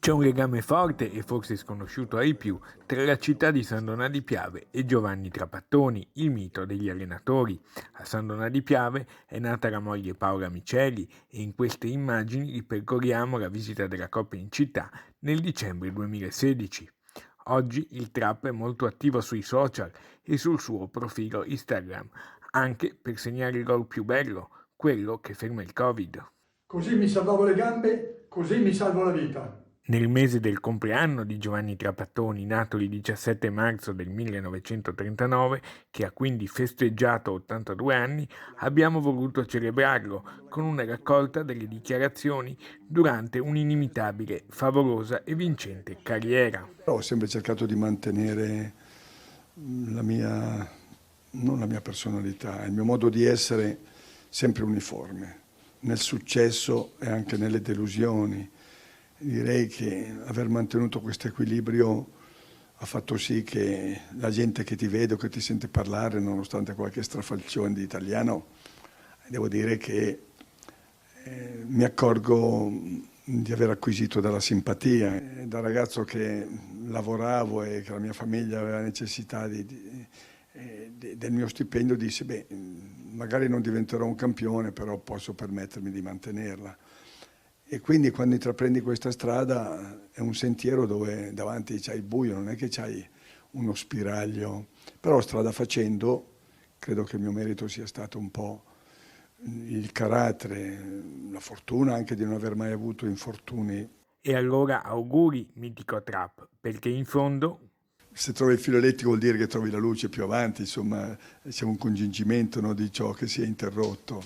C'è un legame forte e forse sconosciuto ai più tra la città di San Donà di Piave e Giovanni Trapattoni, il mito degli allenatori. A San Donà di Piave è nata la moglie Paola Miceli e in queste immagini ripercorriamo la visita della coppia in città nel dicembre 2016. Oggi il Trap è molto attivo sui social e sul suo profilo Instagram, anche per segnare il gol più bello, quello che ferma il Covid. Così mi salvavo le gambe, così mi salvo la vita. Nel mese del compleanno di Giovanni Trapattoni, nato il 17 marzo del 1939, che ha quindi festeggiato 82 anni, abbiamo voluto celebrarlo con una raccolta delle dichiarazioni durante un'inimitabile, favolosa e vincente carriera. Ho sempre cercato di mantenere la mia, non la mia personalità, il mio modo di essere sempre uniforme, nel successo e anche nelle delusioni. Direi che aver mantenuto questo equilibrio ha fatto sì che la gente che ti vede o che ti sente parlare, nonostante qualche strafalcione di italiano, devo dire che mi accorgo di aver acquisito della simpatia. Da ragazzo che lavoravo e che la mia famiglia aveva necessità del mio stipendio, dissi, beh, magari non diventerò un campione, però posso permettermi di mantenerla. E quindi quando intraprendi questa strada è un sentiero dove davanti c'hai il buio, non è che c'hai uno spiraglio. Però strada facendo, credo che il mio merito sia stato un po' il carattere, la fortuna anche di non aver mai avuto infortuni. E allora auguri, mitico Trap, perché in fondo Se trovi il filo elettrico vuol dire che trovi la luce più avanti, insomma c'è un congiungimento, no, di ciò che si è interrotto.